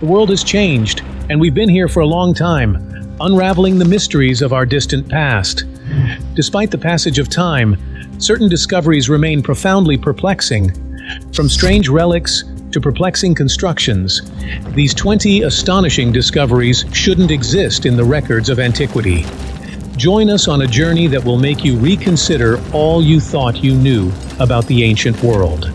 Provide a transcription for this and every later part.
The world has changed, and we've been here for a long time, unraveling the mysteries of our distant past. Despite the passage of time, certain discoveries remain profoundly perplexing. From strange relics to perplexing constructions, these 20 astonishing discoveries shouldn't exist in the records of antiquity. Join us on a journey that will make you reconsider all you thought you knew about the ancient world.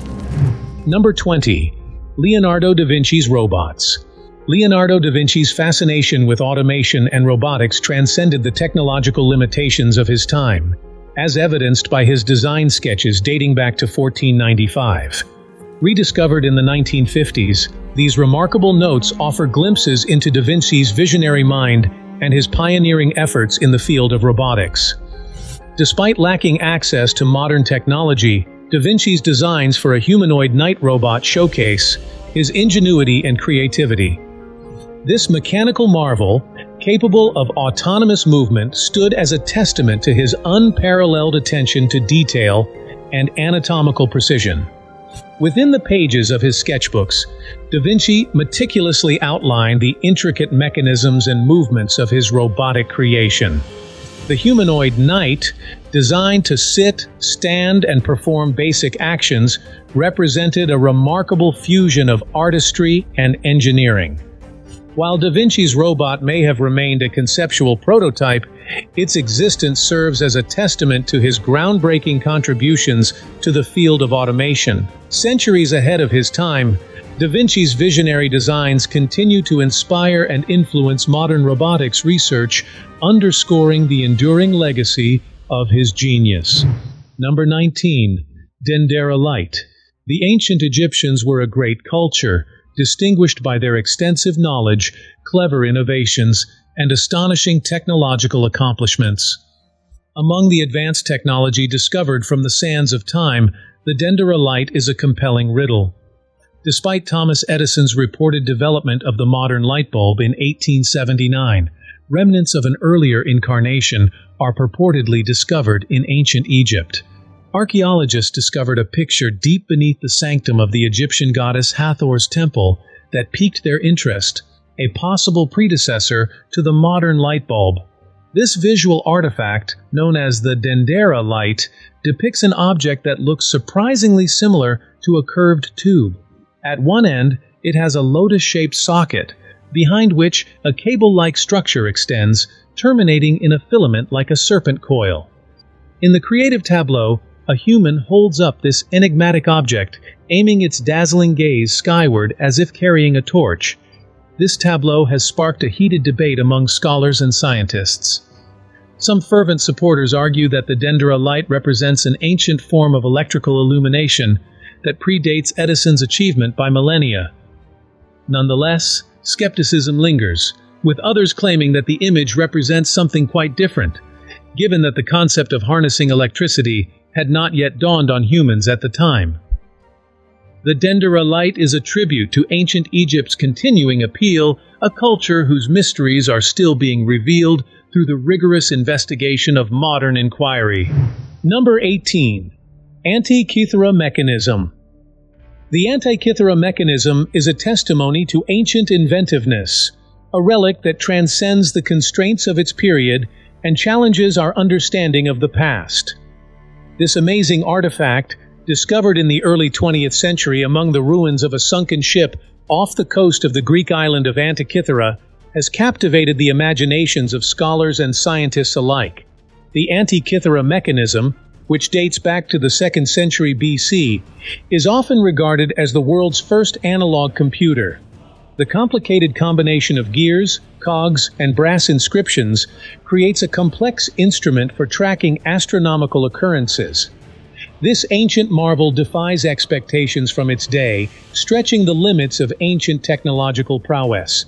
Number 20. Leonardo da Vinci's Robots. Leonardo da Vinci's fascination with automation and robotics transcended the technological limitations of his time, as evidenced by his design sketches dating back to 1495. Rediscovered in the 1950s, these remarkable notes offer glimpses into da Vinci's visionary mind and his pioneering efforts in the field of robotics. Despite lacking access to modern technology, da Vinci's designs for a humanoid night robot showcase his ingenuity and creativity. This mechanical marvel, capable of autonomous movement, stood as a testament to his unparalleled attention to detail and anatomical precision. Within the pages of his sketchbooks, da Vinci meticulously outlined the intricate mechanisms and movements of his robotic creation. The humanoid knight, designed to sit, stand, and perform basic actions, represented a remarkable fusion of artistry and engineering. While da Vinci's robot may have remained a conceptual prototype, its existence serves as a testament to his groundbreaking contributions to the field of automation. Centuries ahead of his time, da Vinci's visionary designs continue to inspire and influence modern robotics research, underscoring the enduring legacy of his genius. Number 19. Dendera Light. The ancient Egyptians were a great culture, distinguished by their extensive knowledge, clever innovations, and astonishing technological accomplishments. Among the advanced technology discovered from the sands of time, the Dendera Light is a compelling riddle. Despite Thomas Edison's reported development of the modern light bulb in 1879, remnants of an earlier incarnation are purportedly discovered in ancient Egypt. Archaeologists discovered a picture deep beneath the sanctum of the Egyptian goddess Hathor's temple that piqued their interest, a possible predecessor to the modern light bulb. This visual artifact, known as the Dendera Light, depicts an object that looks surprisingly similar to a curved tube. At one end, it has a lotus-shaped socket, behind which a cable-like structure extends, terminating in a filament like a serpent coil. In the creative tableau, a human holds up this enigmatic object, aiming its dazzling gaze skyward as if carrying a torch. This tableau has sparked a heated debate among scholars and scientists. Some fervent supporters argue that the Dendera Light represents an ancient form of electrical illumination that predates Edison's achievement by millennia. Nonetheless, skepticism lingers, with others claiming that the image represents something quite different, given that the concept of harnessing electricity had not yet dawned on humans at the time. The Dendera Light is a tribute to ancient Egypt's continuing appeal, a culture whose mysteries are still being revealed through the rigorous investigation of modern inquiry. Number 18. Antiquity Mechanism. The Antiquity Mechanism is a testimony to ancient inventiveness, a relic that transcends the constraints of its period and challenges our understanding of the past. This amazing artifact, discovered in the early 20th century among the ruins of a sunken ship off the coast of the Greek island of Antikythera, has captivated the imaginations of scholars and scientists alike. The Antiquity Mechanism, which dates back to the 2nd century BC, is often regarded as the world's first analog computer. The complicated combination of gears, cogs, and brass inscriptions creates a complex instrument for tracking astronomical occurrences. This ancient marvel defies expectations from its day, stretching the limits of ancient technological prowess.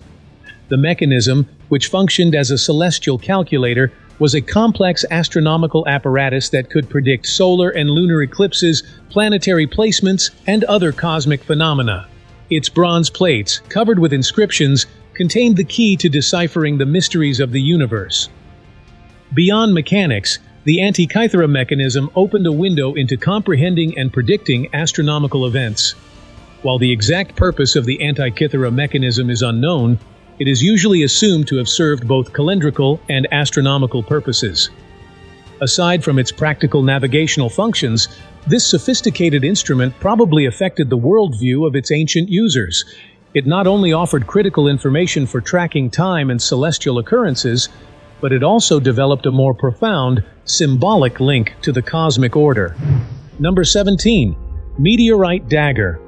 The mechanism, which functioned as a celestial calculator, was a complex astronomical apparatus that could predict solar and lunar eclipses, planetary placements, and other cosmic phenomena. Its bronze plates, covered with inscriptions, contained the key to deciphering the mysteries of the universe. Beyond mechanics, the Antiquity Mechanism opened a window into comprehending and predicting astronomical events. While the exact purpose of the Antira mechanism is unknown, it is usually assumed to have served both calendrical and astronomical purposes. Aside from its practical navigational functions, this sophisticated instrument probably affected the worldview of its ancient users. It not only offered critical information for tracking time and celestial occurrences, but it also developed a more profound, symbolic link to the cosmic order. Number 17. Meteorite Dagger.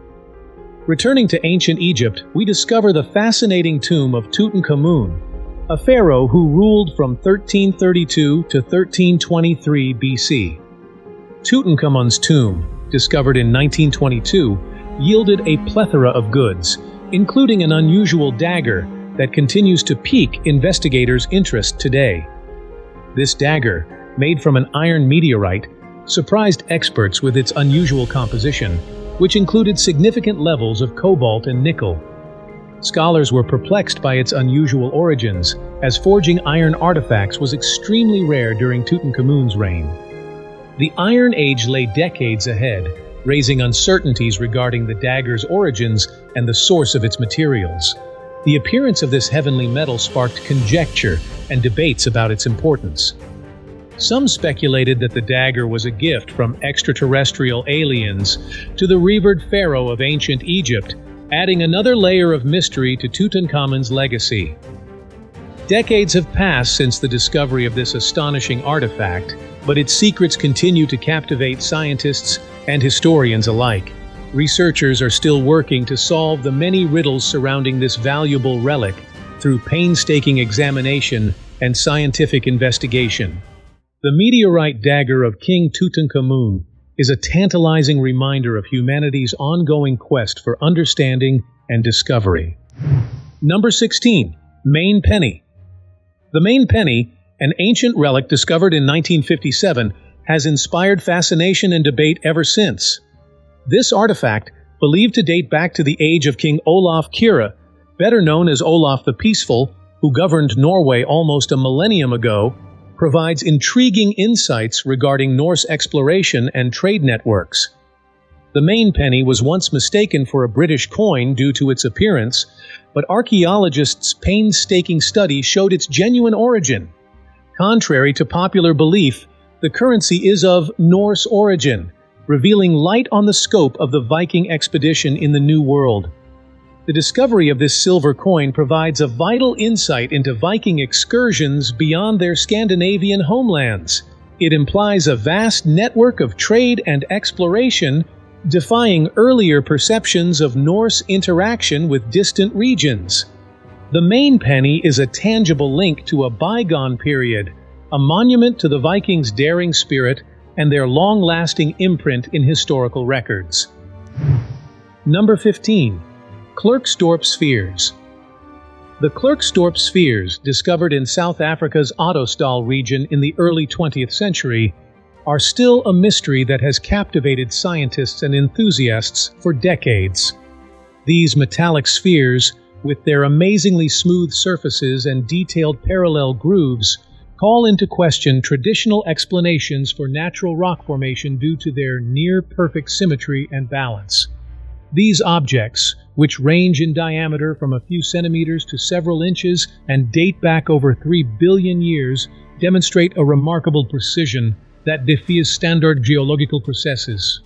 Returning to ancient Egypt, we discover the fascinating tomb of Tutankhamun, a pharaoh who ruled from 1332 to 1323 BC. Tutankhamun's tomb, discovered in 1922, yielded a plethora of goods, including an unusual dagger that continues to pique investigators' interest today. This dagger, made from an iron meteorite, surprised experts with its unusual composition, which included significant levels of cobalt and nickel. Scholars were perplexed by its unusual origins, as forging iron artifacts was extremely rare during Tutankhamun's reign. The Iron Age lay decades ahead, raising uncertainties regarding the dagger's origins and the source of its materials. The appearance of this heavenly metal sparked conjecture and debates about its importance. Some speculated that the dagger was a gift from extraterrestrial aliens to the revered pharaoh of ancient Egypt, adding another layer of mystery to Tutankhamun's legacy. Decades have passed since the discovery of this astonishing artifact, but its secrets continue to captivate scientists and historians alike. Researchers are still working to solve the many riddles surrounding this valuable relic through painstaking examination and scientific investigation. The Meteorite Dagger of King Tutankhamun is a tantalizing reminder of humanity's ongoing quest for understanding and discovery. Number 16. Main Penny. The Main Penny, an ancient relic discovered in 1957, has inspired fascination and debate ever since. This artifact, believed to date back to the age of King Olaf Kyrre, better known as Olaf the Peaceful, who governed Norway almost a millennium ago, provides intriguing insights regarding Norse exploration and trade networks. The Main Penny was once mistaken for a British coin due to its appearance, but archaeologists' painstaking study showed its genuine origin. Contrary to popular belief, the currency is of Norse origin, revealing light on the scope of the Viking expedition in the New World. The discovery of this silver coin provides a vital insight into Viking excursions beyond their Scandinavian homelands. It implies a vast network of trade and exploration, defying earlier perceptions of Norse interaction with distant regions. The Main Penny is a tangible link to a bygone period, a monument to the Vikings' daring spirit and their long-lasting imprint in historical records. Number 15. Clerk Dorps Spheres. The Clerk Dorps spheres, discovered in South Africa's Ottosdal region in the early 20th century, are still a mystery that has captivated scientists and enthusiasts for decades. These metallic spheres, with their amazingly smooth surfaces and detailed parallel grooves, call into question traditional explanations for natural rock formation due to their near-perfect symmetry and balance. These objects, which range in diameter from a few centimeters to several inches and date back over 3 billion years, demonstrate a remarkable precision that defies standard geological processes.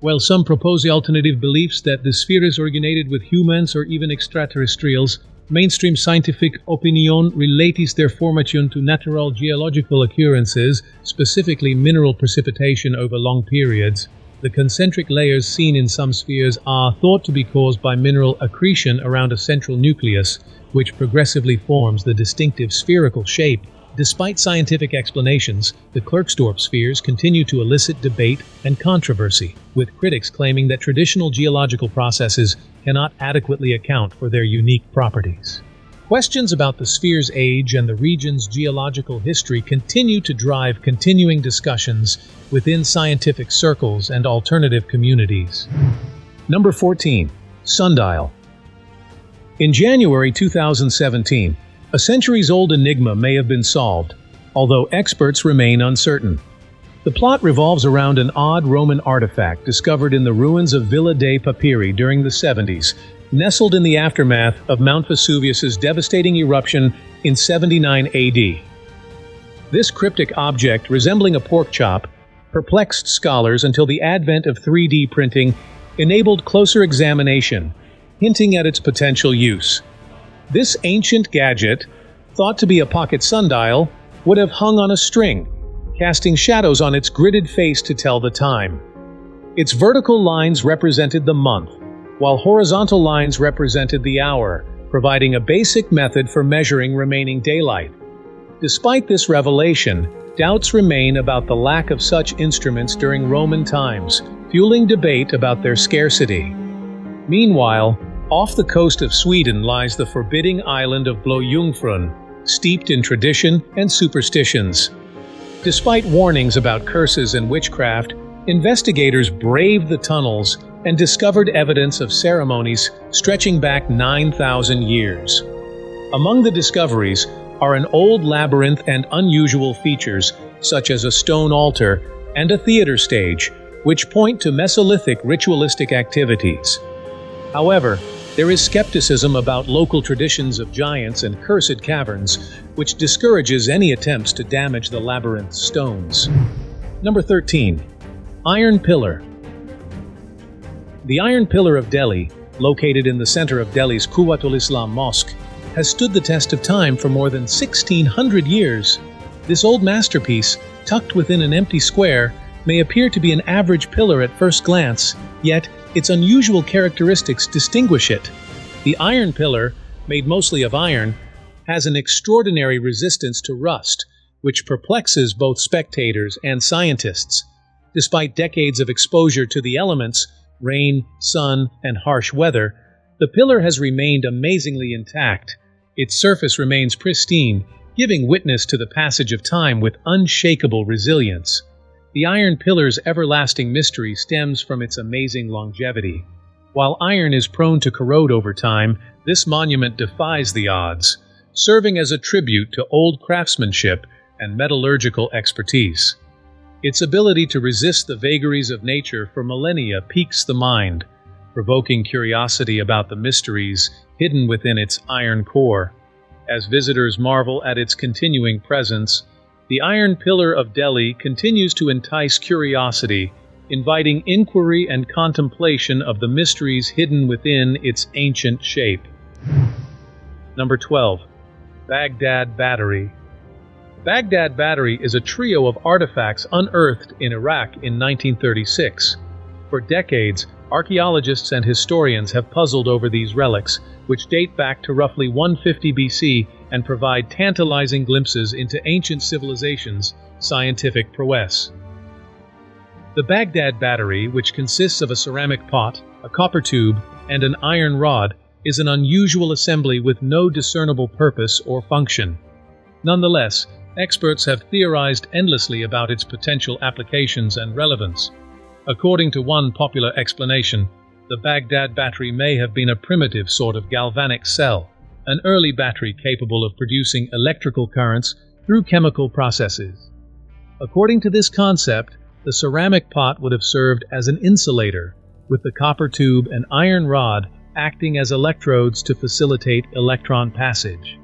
While some propose the alternative beliefs that the spheres originated with humans or even extraterrestrials, mainstream scientific opinion relates their formation to natural geological occurrences, specifically mineral precipitation over long periods. The concentric layers seen in some spheres are thought to be caused by mineral accretion around a central nucleus, which progressively forms the distinctive spherical shape. Despite scientific explanations, the Clerk Dorps spheres continue to elicit debate and controversy, with critics claiming that traditional geological processes cannot adequately account for their unique properties. Questions about the sphere's age and the region's geological history continue to drive continuing discussions within scientific circles and alternative communities. Number 14. Sundial. In January 2017, a centuries-old enigma may have been solved, although experts remain uncertain. The plot revolves around an odd Roman artifact discovered in the ruins of Villa dei Papiri during the 70s, nestled in the aftermath of Mount Vesuvius's devastating eruption in 79 AD. This cryptic object, resembling a pork chop, perplexed scholars until the advent of 3D printing enabled closer examination, hinting at its potential use. This ancient gadget, thought to be a pocket sundial, would have hung on a string, casting shadows on its gridded face to tell the time. Its vertical lines represented the month, while horizontal lines represented the hour, providing a basic method for measuring remaining daylight. Despite this revelation, doubts remain about the lack of such instruments during Roman times, fueling debate about their scarcity. Meanwhile, off the coast of Sweden lies the forbidding island of Blåjungfrun, steeped in tradition and superstitions. Despite warnings about curses and witchcraft, investigators braved the tunnels and discovered evidence of ceremonies stretching back 9,000 years. Among the discoveries are an old labyrinth and unusual features such as a stone altar and a theater stage, which point to Mesolithic ritualistic activities. However, there is skepticism about local traditions of giants and cursed caverns, which discourages any attempts to damage the labyrinth's stones. Number 13. Iron Pillar. The Iron Pillar of Delhi, located in the center of Delhi's Quwwatul Islam Mosque, has stood the test of time for more than 1,600 years. This old masterpiece, tucked within an empty square, may appear to be an average pillar at first glance, yet its unusual characteristics distinguish it. The Iron Pillar, made mostly of iron, has an extraordinary resistance to rust, which perplexes both spectators and scientists. Despite decades of exposure to the elements, rain, sun, and harsh weather, the pillar has remained amazingly intact. Its surface remains pristine, giving witness to the passage of time with unshakable resilience. The Iron Pillar's everlasting mystery stems from its amazing longevity. While iron is prone to corrode over time, this monument defies the odds, serving as a tribute to old craftsmanship and metallurgical expertise. Its ability to resist the vagaries of nature for millennia piques the mind, provoking curiosity about the mysteries hidden within its iron core. As visitors marvel at its continuing presence, the Iron Pillar of Delhi continues to entice curiosity, inviting inquiry and contemplation of the mysteries hidden within its ancient shape. Number 12. Baghdad Battery. Baghdad Battery is a trio of artifacts unearthed in Iraq in 1936. For decades, archaeologists and historians have puzzled over these relics, which date back to roughly 150 BC and provide tantalizing glimpses into ancient civilizations' scientific prowess. The Baghdad Battery, which consists of a ceramic pot, a copper tube, and an iron rod, is an unusual assembly with no discernible purpose or function. Nonetheless, experts have theorized endlessly about its potential applications and relevance. According to one popular explanation, the Baghdad Battery may have been a primitive sort of galvanic cell, an early battery capable of producing electrical currents through chemical processes. According to this concept, the ceramic pot would have served as an insulator, with the copper tube and iron rod acting as electrodes to facilitate electron passage.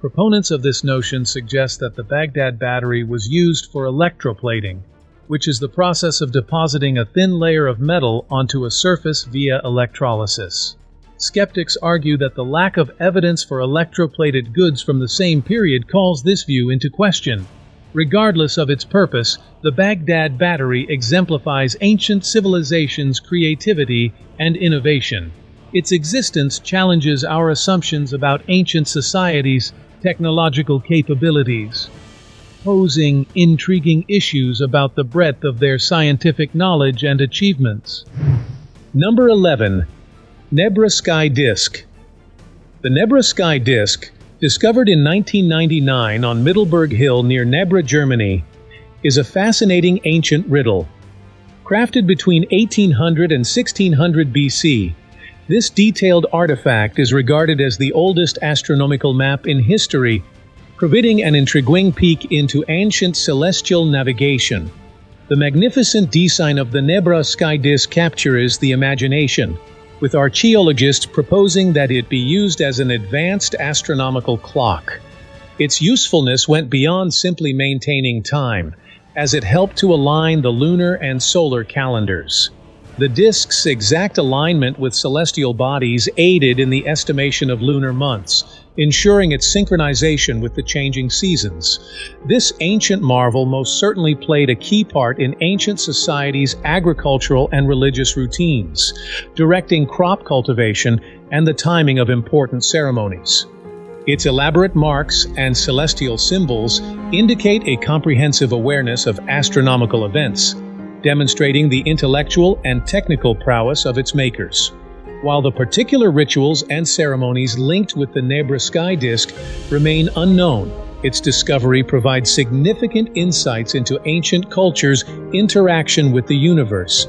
Proponents of this notion suggest that the Baghdad Battery was used for electroplating, which is the process of depositing a thin layer of metal onto a surface via electrolysis. Skeptics argue that the lack of evidence for electroplated goods from the same period calls this view into question. Regardless of its purpose, the Baghdad Battery exemplifies ancient civilizations' creativity and innovation. Its existence challenges our assumptions about ancient societies' technological capabilities, posing intriguing issues about the breadth of their scientific knowledge and achievements. Number 11. Nebra Sky Disc. The Nebra Sky Disc, discovered in 1999 on Mittelberg Hill near Nebra, Germany, is a fascinating ancient riddle. Crafted between 1800 and 1600 BC, this detailed artifact is regarded as the oldest astronomical map in history, providing an intriguing peek into ancient celestial navigation. The magnificent design of the Nebra Sky Disc captures the imagination, with archaeologists proposing that it be used as an advanced astronomical clock. Its usefulness went beyond simply maintaining time, as it helped to align the lunar and solar calendars. The disk's exact alignment with celestial bodies aided in the estimation of lunar months, ensuring its synchronization with the changing seasons. This ancient marvel most certainly played a key part in ancient societies' agricultural and religious routines, directing crop cultivation and the timing of important ceremonies. Its elaborate marks and celestial symbols indicate a comprehensive awareness of astronomical events, demonstrating the intellectual and technical prowess of its makers. While the particular rituals and ceremonies linked with the Nebra Sky Disc remain unknown, its discovery provides significant insights into ancient cultures' interaction with the universe.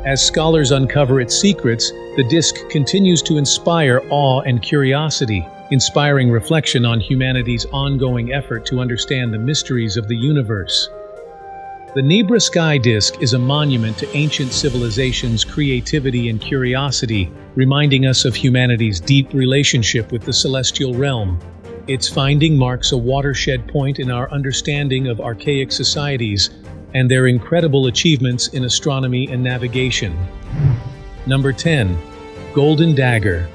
As scholars uncover its secrets, the disc continues to inspire awe and curiosity, inspiring reflection on humanity's ongoing effort to understand the mysteries of the universe. The Nebra Sky Disc is a monument to ancient civilizations' creativity and curiosity, reminding us of humanity's deep relationship with the celestial realm. Its finding marks a watershed point in our understanding of archaic societies and their incredible achievements in astronomy and navigation. Number 10. Golden Dagger.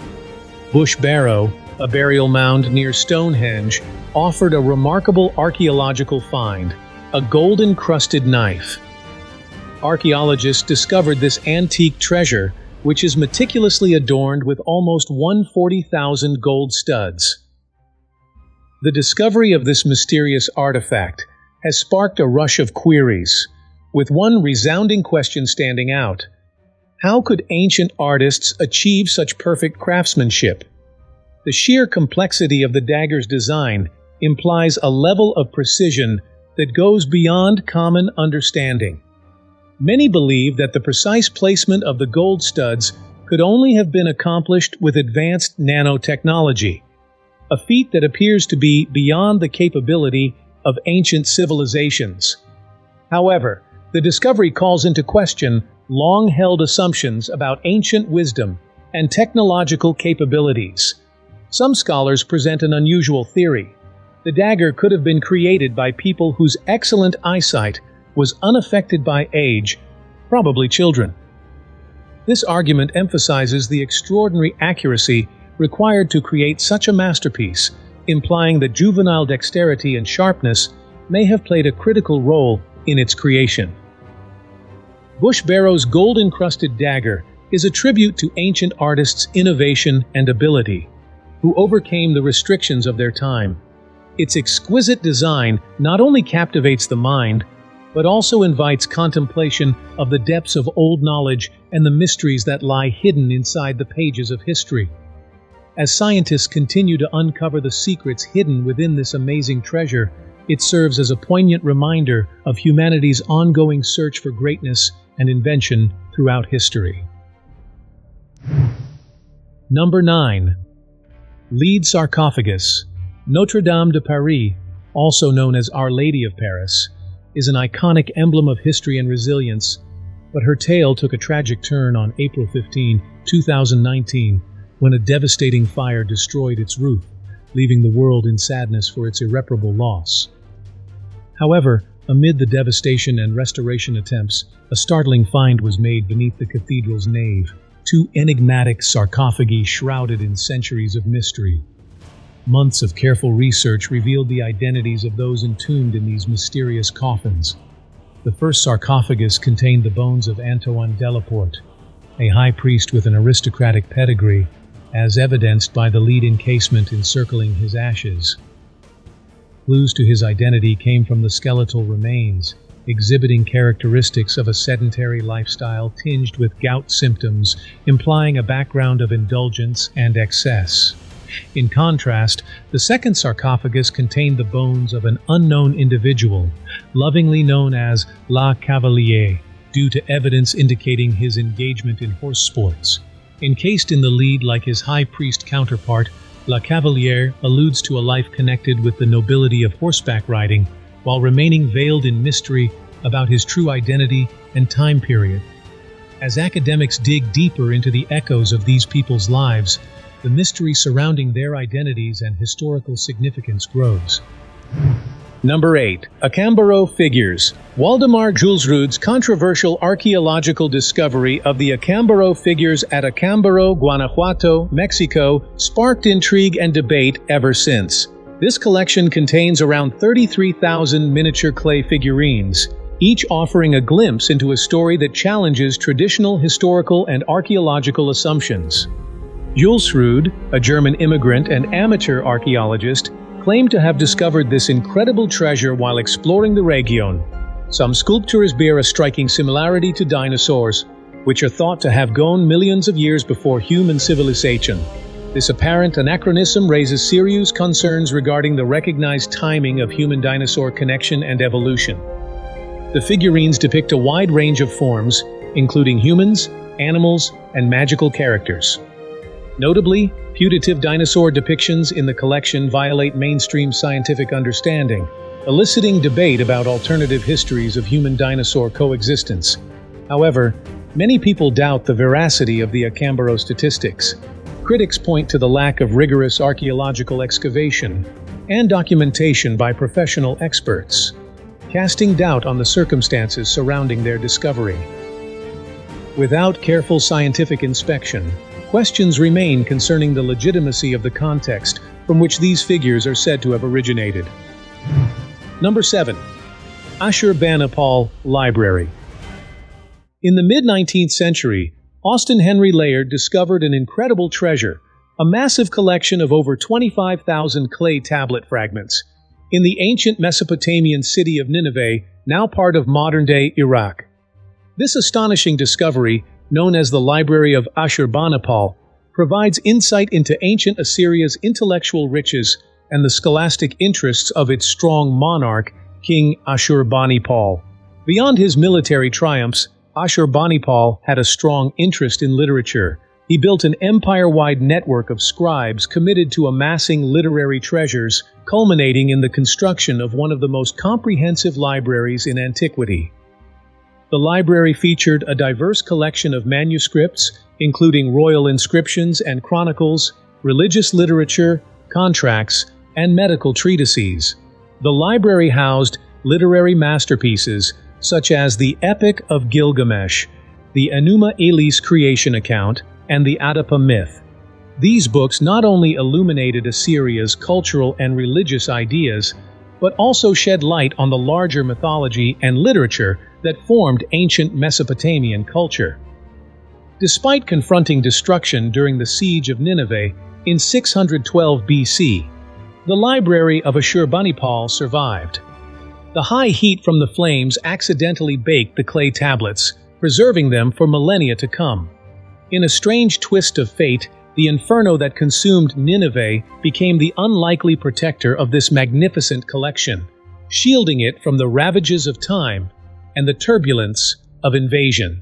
Bush Barrow, a burial mound near Stonehenge, offered a remarkable archaeological find: a gold-encrusted knife. Archaeologists discovered this antique treasure, which is meticulously adorned with almost 140,000 gold studs. The discovery of this mysterious artifact has sparked a rush of queries, with one resounding question standing out: how could ancient artists achieve such perfect craftsmanship? The sheer complexity of the dagger's design implies a level of precision that goes beyond common understanding. Many believe that the precise placement of the gold studs could only have been accomplished with advanced nanotechnology, a feat that appears to be beyond the capability of ancient civilizations. However, the discovery calls into question long-held assumptions about ancient wisdom and technological capabilities. Some scholars present an unusual theory. The dagger could have been created by people whose excellent eyesight was unaffected by age, probably children. This argument emphasizes the extraordinary accuracy required to create such a masterpiece, implying that juvenile dexterity and sharpness may have played a critical role in its creation. Bush Barrow's gold-encrusted dagger is a tribute to ancient artists' innovation and ability, who overcame the restrictions of their time. Its exquisite design not only captivates the mind, but also invites contemplation of the depths of old knowledge and the mysteries that lie hidden inside the pages of history. As scientists continue to uncover the secrets hidden within this amazing treasure, it serves as a poignant reminder of humanity's ongoing search for greatness and invention throughout history. Number 9. Lead Sarcophagus. Notre Dame de Paris, also known as Our Lady of Paris, is an iconic emblem of history and resilience, but her tale took a tragic turn on April 15, 2019, when a devastating fire destroyed its roof, leaving the world in sadness for its irreparable loss. However, amid the devastation and restoration attempts, a startling find was made beneath the cathedral's nave: two enigmatic sarcophagi shrouded in centuries of mystery. Months of careful research revealed the identities of those entombed in these mysterious coffins. The first sarcophagus contained the bones of Antoine Delaporte, a high priest with an aristocratic pedigree, as evidenced by the lead encasement encircling his ashes. Clues to his identity came from the skeletal remains, exhibiting characteristics of a sedentary lifestyle tinged with gout symptoms, implying a background of indulgence and excess. In contrast, the second sarcophagus contained the bones of an unknown individual, lovingly known as La Cavalier, due to evidence indicating his engagement in horse sports. Encased in the lead like his high priest counterpart, La Cavalier alludes to a life connected with the nobility of horseback riding, while remaining veiled in mystery about his true identity and time period. As academics dig deeper into the echoes of these people's lives, the mystery surrounding their identities and historical significance grows. Number 8. Aaro Figures. Waldemar Julsrud's controversial archaeological discovery of the Aaro Figures at Acámbaro, Guanajuato, Mexico, sparked intrigue and debate ever since. This collection contains around 33,000 miniature clay figurines, each offering a glimpse into a story that challenges traditional historical and archaeological assumptions. Julsrud, a German immigrant and amateur archaeologist, claimed to have discovered this incredible treasure while exploring the region. Some sculptures bear a striking similarity to dinosaurs, which are thought to have gone millions of years before human civilization. This apparent anachronism raises serious concerns regarding the recognized timing of human-dinosaur connection and evolution. The figurines depict a wide range of forms, including humans, animals, and magical characters. Notably, putative dinosaur depictions in the collection violate mainstream scientific understanding, eliciting debate about alternative histories of human-dinosaur coexistence. However, many people doubt the veracity of the Acámbaro statistics. Critics point to the lack of rigorous archaeological excavation and documentation by professional experts, casting doubt on the circumstances surrounding their discovery. Without careful scientific inspection, questions remain concerning the legitimacy of the context from which these figures are said to have originated. Number 7. Asherbanipal Library. In the mid-19th century, Austin Henry Layard discovered an incredible treasure, a massive collection of over 25,000 clay tablet fragments, in the ancient Mesopotamian city of Nineveh, now part of modern-day Iraq. This astonishing discovery, known as the Library of Asherbanipal, provides insight into ancient Assyria's intellectual riches and the scholastic interests of its strong monarch, King Asherbanipal. Beyond his military triumphs, Asherbanipal had a strong interest in literature. He built an empire-wide network of scribes committed to amassing literary treasures, culminating in the construction of one of the most comprehensive libraries in antiquity. The library featured a diverse collection of manuscripts, including royal inscriptions and chronicles, religious literature, contracts, and medical treatises. The library housed literary masterpieces such as the Epic of Gilgamesh, the Enuma Elish creation account, and the Oedipus myth. These books not only illuminated Assyria's cultural and religious ideas, but also shed light on the larger mythology and literature that formed ancient Mesopotamian culture. Despite confronting destruction during the siege of Nineveh in 612 BC, the library of Assurbanipal survived. The high heat from the flames accidentally baked the clay tablets, preserving them for millennia to come. In a strange twist of fate, the inferno that consumed Nineveh became the unlikely protector of this magnificent collection, shielding it from the ravages of time and the turbulence of invasion.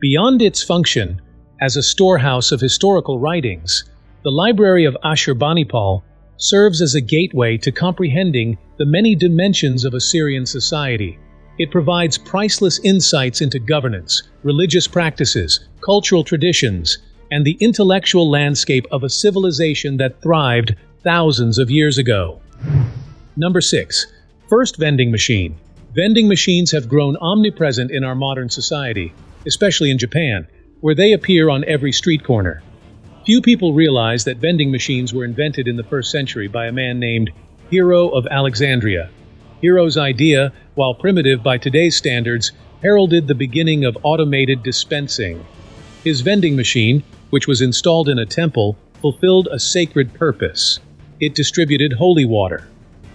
Beyond its function as a storehouse of historical writings, the Library of Asherbanipal serves as a gateway to comprehending the many dimensions of Assyrian society. It provides priceless insights into governance, religious practices, cultural traditions, and the intellectual landscape of a civilization that thrived thousands of years ago. Number 6. First vending machine. Vending machines have grown omnipresent in our modern society, especially in Japan, where they appear on every street corner. Few people realize that vending machines were invented in the 1st century by a man named Hero of Alexandria. Hero's idea, while primitive by today's standards, heralded the beginning of automated dispensing. His vending machine, which was installed in a temple, fulfilled a sacred purpose. It distributed holy water.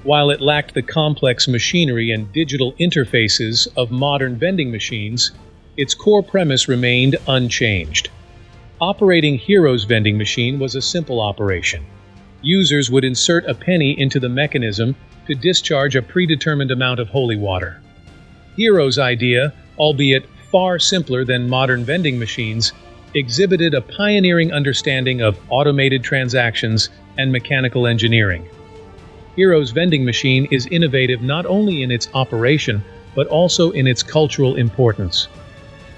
While it lacked the complex machinery and digital interfaces of modern vending machines, its core premise remained unchanged. Operating Hero's vending machine was a simple operation. Users would insert a penny into the mechanism to discharge a predetermined amount of holy water. Hero's idea, albeit far simpler than modern vending machines, exhibited a pioneering understanding of automated transactions and mechanical engineering. Hero's vending machine is innovative not only in its operation, but also in its cultural importance.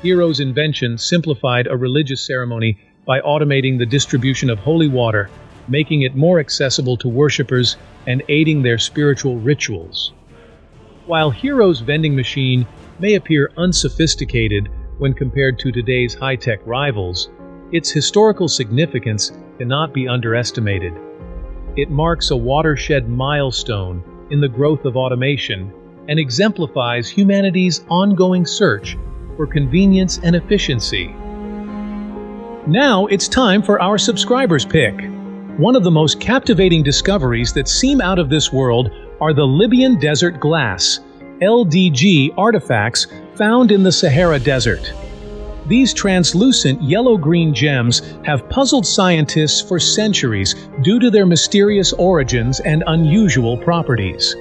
Aaro's invention simplified a religious ceremony by automating the distribution of holy water, making it more accessible to worshippers and aiding their spiritual rituals. While Aaro's vending machine may appear unsophisticated when compared to today's high-tech rivals, its historical significance cannot be underestimated. It marks a watershed milestone in the growth of automation and exemplifies humanity's ongoing search for convenience and efficiency. Now it's time for our subscribers pick. One of the most captivating discoveries that seem out of this world are the Libyan Desert Glass, LDG artifacts found in the Sahara Desert. These translucent yellow-green gems have puzzled scientists for centuries due to their mysterious origins and unusual properties.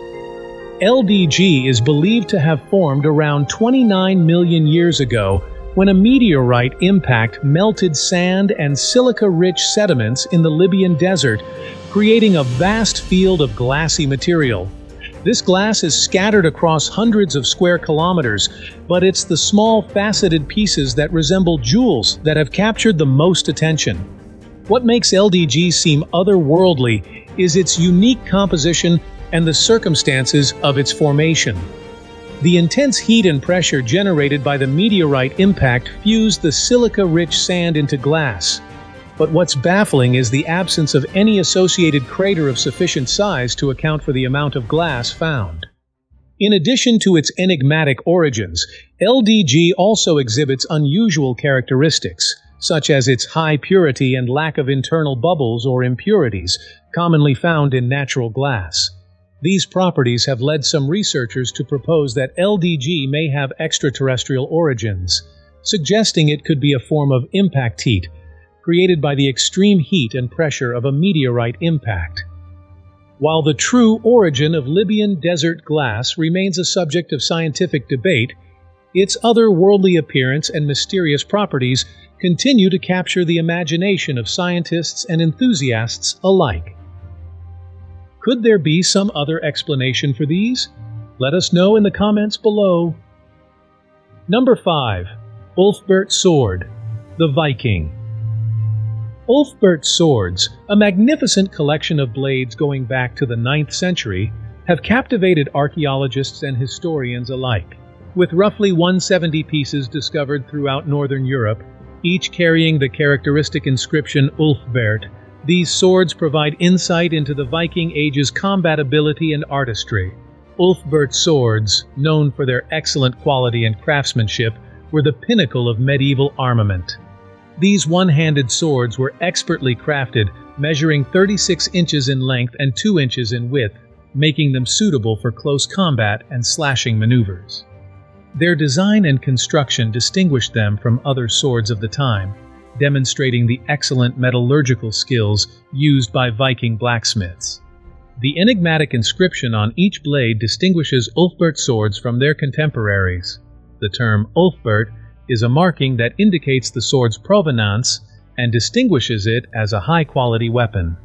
LDG is believed to have formed around 29 million years ago when a meteorite impact melted sand and silica-rich sediments in the Libyan desert, creating a vast field of glassy material. This glass is scattered across hundreds of square kilometers, but it's the small faceted pieces that resemble jewels that have captured the most attention. What makes LDG seem otherworldly is its unique composition and the circumstances of its formation. The intense heat and pressure generated by the meteorite impact fused the silica-rich sand into glass. But what's baffling is the absence of any associated crater of sufficient size to account for the amount of glass found. In addition to its enigmatic origins, LDG also exhibits unusual characteristics, such as its high purity and lack of internal bubbles or impurities, commonly found in natural glass. These properties have led some researchers to propose that LDG may have extraterrestrial origins, suggesting it could be a form of impact heat, created by the extreme heat and pressure of a meteorite impact. While the true origin of Libyan desert glass remains a subject of scientific debate, its otherworldly appearance and mysterious properties continue to capture the imagination of scientists and enthusiasts alike. Could there be some other explanation for these? Let us know in the comments below. Number 5. Ulbert Sword, the Viking. Ulbert swords, a magnificent collection of blades going back to the 9th century, have captivated archaeologists and historians alike. With roughly 170 pieces discovered throughout northern Europe, each carrying the characteristic inscription Ulbert, these swords provide insight into the Viking Age's combat ability and artistry. Ulbert swords, known for their excellent quality and craftsmanship, were the pinnacle of medieval armament. These one-handed swords were expertly crafted, measuring 36 inches in length and 2 inches in width, making them suitable for close combat and slashing maneuvers. Their design and construction distinguished them from other swords of the time, demonstrating the excellent metallurgical skills used by Viking blacksmiths. The enigmatic inscription on each blade distinguishes Ulbert swords from their contemporaries. The term Ulbert is a marking that indicates the sword's provenance and distinguishes it as a high-quality weapon.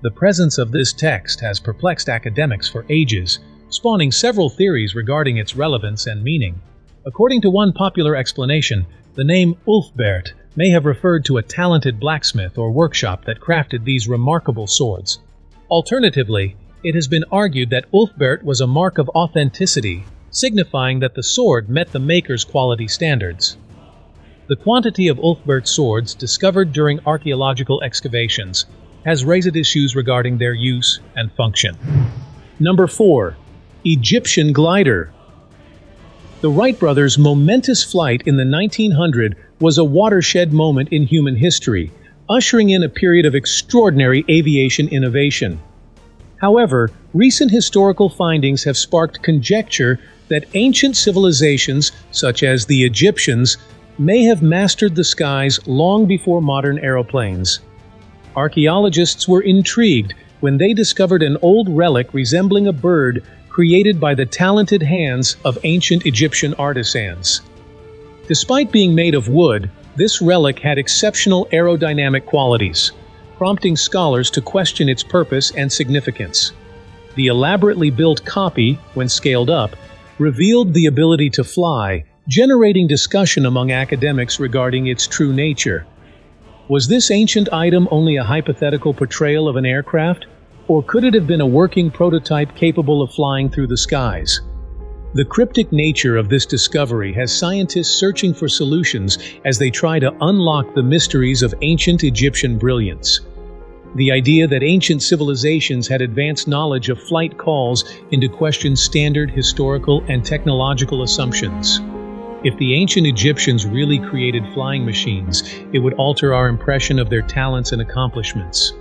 The presence of this text has perplexed academics for ages, spawning several theories regarding its relevance and meaning. According to one popular explanation, the name Ulbert may have referred to a talented blacksmith or workshop that crafted these remarkable swords. Alternatively, it has been argued that Ulbert was a mark of authenticity, signifying that the sword met the maker's quality standards. The quantity of Ulbert swords discovered during archaeological excavations has raised issues regarding their use and function. Number 4. Egyptian Glider. The Wright brothers' momentous flight in the 1900s was a watershed moment in human history, ushering in a period of extraordinary aviation innovation. However, recent historical findings have sparked conjecture that ancient civilizations, such as the Egyptians, may have mastered the skies long before modern aeroplanes. Archaeologists were intrigued when they discovered an old relic resembling a bird created by the talented hands of ancient Egyptian artisans. Despite being made of wood, this relic had exceptional aerodynamic qualities, prompting scholars to question its purpose and significance. The elaborately built copy, when scaled up, revealed the ability to fly, generating discussion among academics regarding its true nature. Was this ancient item only a hypothetical portrayal of an aircraft, or could it have been a working prototype capable of flying through the skies? The cryptic nature of this discovery has scientists searching for solutions as they try to unlock the mysteries of ancient Egyptian brilliance. The idea that ancient civilizations had advanced knowledge of flight calls into question standard historical and technological assumptions. If the ancient Egyptians really created flying machines, it would alter our impression of their talents and accomplishments.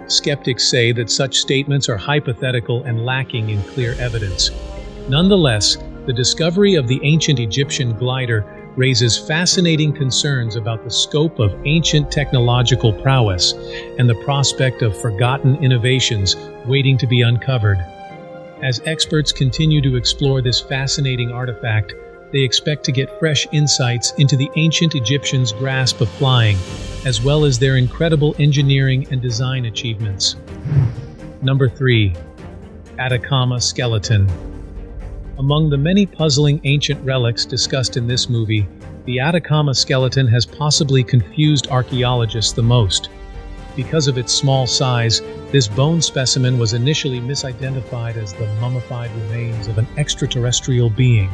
Skeptics say that such statements are hypothetical and lacking in clear evidence. Nonetheless, the discovery of the ancient Egyptian glider raises fascinating concerns about the scope of ancient technological prowess and the prospect of forgotten innovations waiting to be uncovered. As experts continue to explore this fascinating artifact, they expect to get fresh insights into the ancient Egyptians' grasp of flying, as well as their incredible engineering and design achievements. Number 3. Atakama Skeleton. Among the many puzzling ancient relics discussed in this movie, the Atakama skeleton has possibly confused archaeologists the most. Because of its small size, this bone specimen was initially misidentified as the mummified remains of an extraterrestrial being.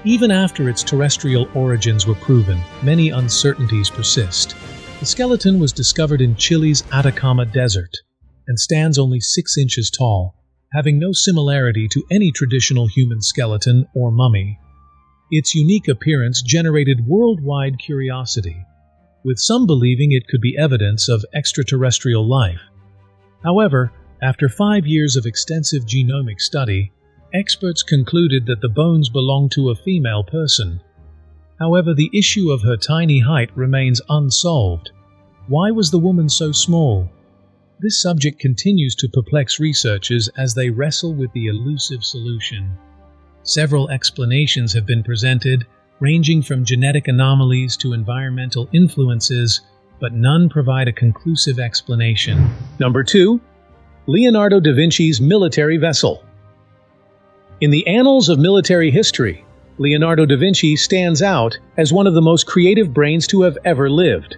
Even after its terrestrial origins were proven, many uncertainties persist. The skeleton was discovered in Chile's Atacama Desert and stands only 6 inches tall, having no similarity to any traditional human skeleton or mummy. Its unique appearance generated worldwide curiosity, with some believing it could be evidence of extraterrestrial life. However, after 5 years of extensive genomic study, experts concluded that the bones belonged to a female person. However, the issue of her tiny height remains unsolved. Why was the woman so small? This subject continues to perplex researchers as they wrestle with the elusive solution. Several explanations have been presented, ranging from genetic anomalies to environmental influences, but none provide a conclusive explanation. Number 2. Leonardo da Vinci's military vessel. In the annals of military history, Leonardo da Vinci stands out as one of the most creative brains to have ever lived.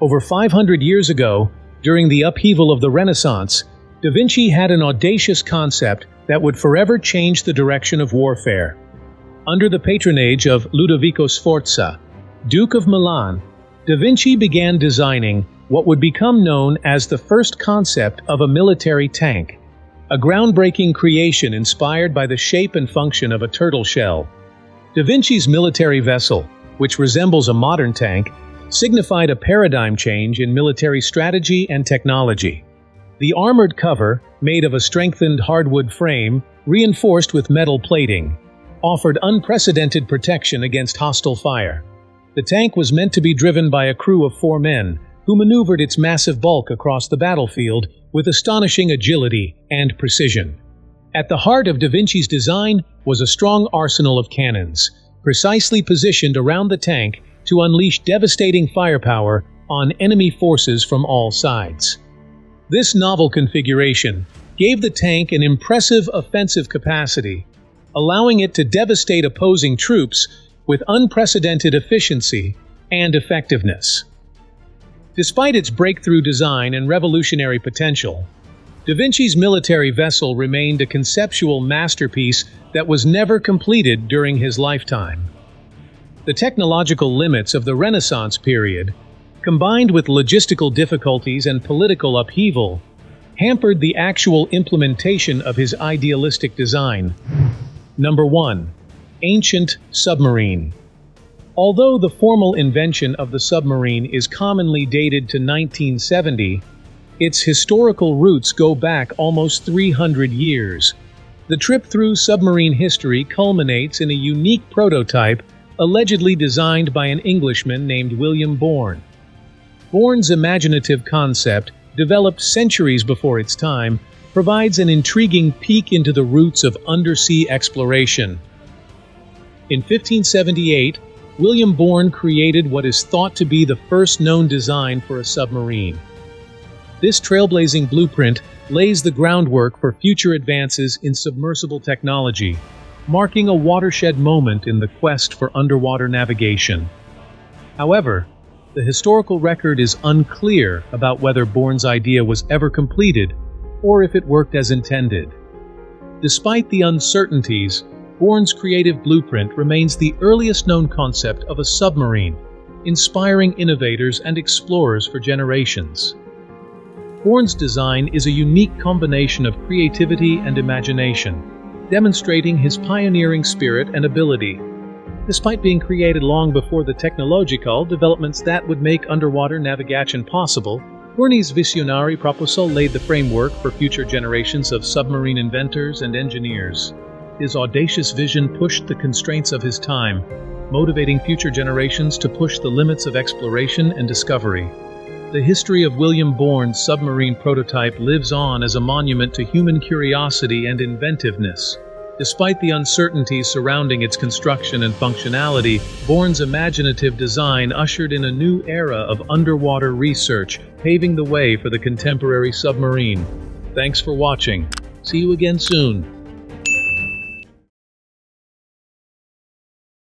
Over 500 years ago, during the upheaval of the Renaissance, da Vinci had an audacious concept that would forever change the direction of warfare. Under the patronage of Ludovico Sforza, Duke of Milan, da Vinci began designing what would become known as the first concept of a military tank, a groundbreaking creation inspired by the shape and function of a turtle shell. Da Vinci's military vessel, which resembles a modern tank, signified a paradigm change in military strategy and technology. The armored cover, made of a strengthened hardwood frame, reinforced with metal plating, offered unprecedented protection against hostile fire. The tank was meant to be driven by a crew of 4 men, who maneuvered its massive bulk across the battlefield with astonishing agility and precision. At the heart of da Vinci's design was a strong arsenal of cannons, precisely positioned around the tank to unleash devastating firepower on enemy forces from all sides. This novel configuration gave the tank an impressive offensive capacity, allowing it to devastate opposing troops with unprecedented efficiency and effectiveness. Despite its breakthrough design and revolutionary potential, da Vinci's military vessel remained a conceptual masterpiece that was never completed during his lifetime. The technological limits of the Renaissance period, combined with logistical difficulties and political upheaval, hampered the actual implementation of his idealistic design. Number 1. Ancient submarine. Although the formal invention of the submarine is commonly dated to 1970, its historical roots go back almost 300 years. The trip through submarine history culminates in a unique prototype allegedly designed by an Englishman named William Bourne. Bourne's imaginative concept, developed centuries before its time, provides an intriguing peek into the roots of undersea exploration. In 1578, William Bourne created what is thought to be the first known design for a submarine. This trailblazing blueprint lays the groundwork for future advances in submersible technology, marking a watershed moment in the quest for underwater navigation. However, the historical record is unclear about whether Bourne's idea was ever completed or if it worked as intended. Despite the uncertainties, Bourne's creative blueprint remains the earliest known concept of a submarine, inspiring innovators and explorers for generations. Bourne's design is a unique combination of creativity and imagination, demonstrating his pioneering spirit and ability. Despite being created long before the technological developments that would make underwater navigation possible, Bourne's visionary proposal laid the framework for future generations of submarine inventors and engineers. His audacious vision pushed the constraints of his time, motivating future generations to push the limits of exploration and discovery. The history of William Bourne's submarine prototype lives on as a monument to human curiosity and inventiveness. Despite the uncertainties surrounding its construction and functionality, Bourne's imaginative design ushered in a new era of underwater research, paving the way for the contemporary submarine. Thanks for watching. See you again soon.